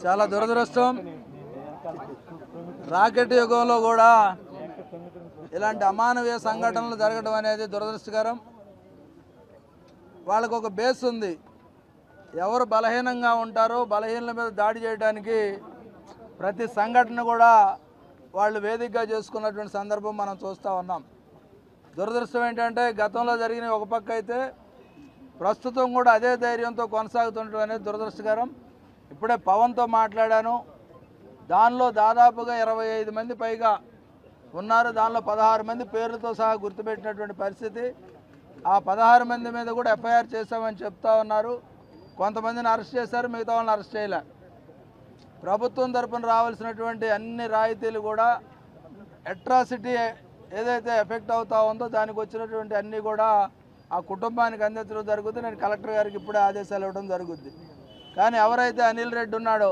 చాలా దురదృష్టం. రాకెట్ యుగంలో కూడా ఇలాంటి అమానవీయ సంఘటనలు జరగడం అనేది దురదృష్టకరం. వాళ్ళకు ఒక బేస్ ఉంది. ఎవరు బలహీనంగా ఉంటారో బలహీనల మీద దాడి చేయడానికి ప్రతి సంఘటన కూడా వాళ్ళు వేదికగా చేసుకున్నటువంటి సందర్భం మనం చూస్తూ ఉన్నాం. దురదృష్టం ఏంటంటే గతంలో జరిగిన ఒక పక్క అయితే ప్రస్తుతం కూడా అదే ధైర్యంతో కొనసాగుతుండడం అనేది దురదృష్టకరం. ఇప్పుడే పవన్తో మాట్లాడాను. దానిలో దాదాపుగా 25 మంది పైగా ఉన్నారు. దానిలో 16 మంది పేర్లతో సహా గుర్తుపెట్టినటువంటి పరిస్థితి. ఆ 16 మంది మీద కూడా ఎఫ్ఐఆర్ చేశామని చెప్తా ఉన్నారు. కొంతమందిని అరెస్ట్ చేశారు, మిగతా వాళ్ళని అరెస్ట్ చేయలే. ప్రభుత్వం తరపున రావాల్సినటువంటి అన్ని రాయితీలు కూడా అట్రాసిటీ ఏదైతే ఎఫెక్ట్ అవుతా ఉందో దానికి వచ్చినటువంటి అన్నీ కూడా ఆ కుటుంబానికి అందించడం జరుగుతుంది. నేను కలెక్టర్ గారికి ఇప్పుడే ఆదేశాలు ఇవ్వడం జరుగుద్ది. కానీ ఎవరైతే అనిల్ రెడ్డి ఉన్నాడో,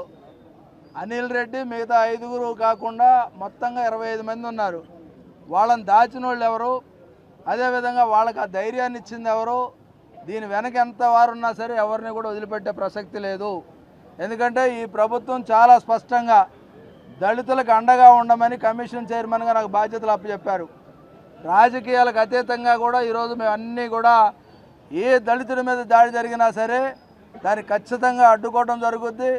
అనిల్ రెడ్డి మిగతా 5గురు కాకుండా మొత్తంగా 25 మంది ఉన్నారు. వాళ్ళని దాచిన వాళ్ళు ఎవరు, అదేవిధంగా వాళ్ళకి ఆ ధైర్యాన్ని ఇచ్చింది ఎవరు, దీని వెనక ఎంత వారు ఉన్నా సరే ఎవరిని కూడా వదిలిపెట్టే ప్రసక్తి లేదు. ఎందుకంటే ఈ ప్రభుత్వం చాలా స్పష్టంగా దళితులకు అండగా ఉండమని కమిషన్ చైర్మన్గా నాకు బాధ్యతలు అప్పచెప్పారు. రాజకీయాలకు అతీతంగా కూడా ఈరోజు మేము అన్నీ కూడా ఏ దళితుడి మీద దాడి జరిగినా సరే దాన్ని ఖచ్చితంగా అడ్డుకోవడం జరుగుద్ది.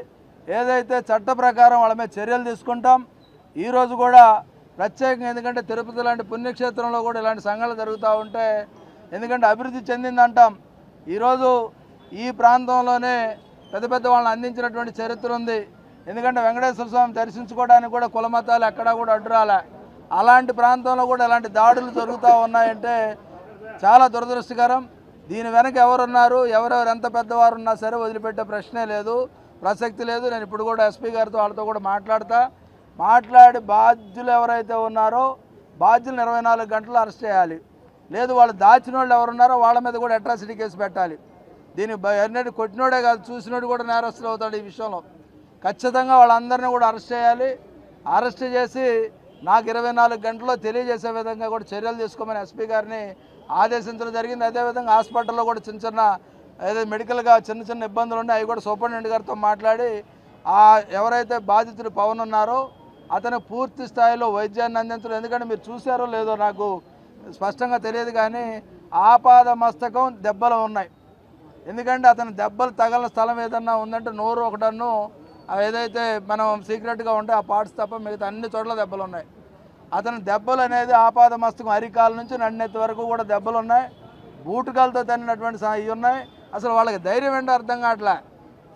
ఏదైతే చట్ట ప్రకారం వాళ్ళ మీద చర్యలు తీసుకుంటాం. ఈరోజు కూడా ప్రత్యేకంగా ఎందుకంటే తిరుపతి లాంటి పుణ్యక్షేత్రంలో కూడా ఇలాంటి సంఘటనలు జరుగుతూ ఉంటే, ఎందుకంటే అభివృద్ధి చెందిందంటాం. ఈరోజు ఈ ప్రాంతంలోనే పెద్ద పెద్ద వాళ్ళని అందించినటువంటి చరిత్ర ఉంది. ఎందుకంటే వెంకటేశ్వర స్వామి దర్శించుకోవడానికి కూడా కులమతాలు ఎక్కడా కూడా అడ్డురాలే. అలాంటి ప్రాంతంలో కూడా ఇలాంటి దాడులు జరుగుతూ ఉన్నాయంటే చాలా దురదృష్టకరం. దీని వెనక ఎవరున్నారు, ఎవరెవరు ఎంత పెద్దవారు ఉన్నా సరే వదిలిపెట్టే ప్రశ్నే లేదు, ప్రసక్తి లేదు. నేను ఇప్పుడు కూడా ఎస్పీ గారితో వాళ్ళతో కూడా మాట్లాడి బాధ్యులు ఎవరైతే ఉన్నారో బాధ్యులను 24 గంటలు అరెస్ట్ చేయాలి. లేదు వాళ్ళు దాచిన వాళ్ళు ఎవరున్నారో వాళ్ళ మీద కూడా అట్రాసిటీ కేసు పెట్టాలి. దీన్ని ఎన్నటి కొట్టినోడే కాదు, చూసినోడు కూడా నేరస్తులు అవుతాడు. ఈ విషయంలో ఖచ్చితంగా వాళ్ళందరినీ కూడా అరెస్ట్ చేయాలి. అరెస్ట్ చేసి నాకు 24 గంటల్లో తెలియజేసే విధంగా కూడా చర్యలు తీసుకోమని ఎస్పీ గారిని ఆదేశించడం జరిగింది. అదేవిధంగా హాస్పిటల్లో కూడా చిన్న ఏదైతే మెడికల్గా చిన్న ఇబ్బందులు ఉన్నాయి, అవి కూడా సూపరింటెండెంట్ గారితో మాట్లాడి ఎవరైతే బాధితుడు పవన్ ఉన్నారో అతను పూర్తి స్థాయిలో వైద్యాన్ని అందించడం. ఎందుకంటే మీరు చూసారో లేదో నాకు స్పష్టంగా తెలియదు, కానీ ఆపాద మస్తకం దెబ్బలు ఉన్నాయి. ఎందుకంటే అతను దెబ్బలు తగలిన స్థలం ఏదన్నా ఉందంటే నోరు ఒకటన్ను ఏదైతే మనం సీక్రెట్గా ఉంటే ఆ పార్ట్స్ తప్ప మిగతా అన్ని చోట్ల దెబ్బలు ఉన్నాయి. అతని దెబ్బలు అనేది ఆపాద మస్తకం అరికాల నుంచి నన్నెత్తి వరకు కూడా దెబ్బలు ఉన్నాయి. బూటుకాలతో తన్నినటువంటి ఇవి ఉన్నాయి. అసలు వాళ్ళకి ధైర్యం ఏంటో అర్థం కావట్లే.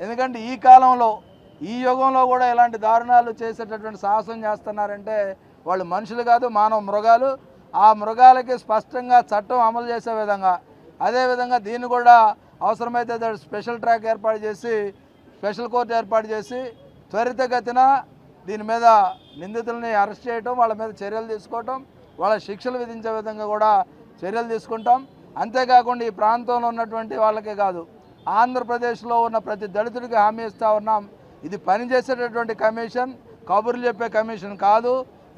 ఎందుకంటే ఈ కాలంలో ఈ యుగంలో కూడా ఇలాంటి దారుణాలు చేసేటటువంటి సాహసం చేస్తున్నారంటే వాళ్ళు మనుషులు కాదు, మానవ మృగాలు. ఆ మృగాలకి స్పష్టంగా చట్టం అమలు చేసే విధంగా, అదేవిధంగా దీన్ని కూడా అవసరమైతే స్పెషల్ ట్రాక్ ఏర్పాటు చేసి స్పెషల్ కోర్టు ఏర్పాటు చేసి త్వరితగతిన దీని మీద నిందితుల్ని అరెస్ట్ చేయటం, వాళ్ళ మీద చర్యలు తీసుకోవటం, వాళ్ళ శిక్షలు విధించే విధంగా కూడా చర్యలు తీసుకుంటాం. అంతేకాకుండా ఈ ప్రాంతంలో ఉన్నటువంటి వాళ్ళకే కాదు, ఆంధ్రప్రదేశ్లో ఉన్న ప్రతి దళితుడికి హామీ ఇస్తూ ఉన్నాం. ఇది పనిచేసేటటువంటి కమిషన్, కబుర్లు చెప్పే కమిషన్ కాదు.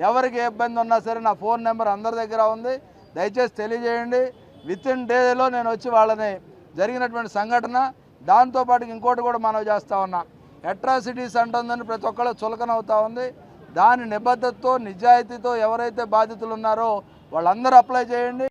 ఎవరికి ఏ ఇబ్బంది ఉన్నా సరే నా ఫోన్ నెంబర్ అందరి దగ్గర ఉంది, దయచేసి తెలియజేయండి. వితిన్ డేలో నేను వచ్చి వాళ్ళని జరిగినటువంటి సంఘటన దాంతోపాటు ఇంకోటి కూడా మనవి చేస్తూ ఉన్నా. అట్రాసిటీస్ అంటుందని ప్రతి ఒక్కళ్ళు చులకన అవుతూ ఉంది. దాని నిబద్ధతతో నిజాయితీతో ఎవరైతే బాధితులు ఉన్నారో వాళ్ళందరూ అప్లై చేయండి.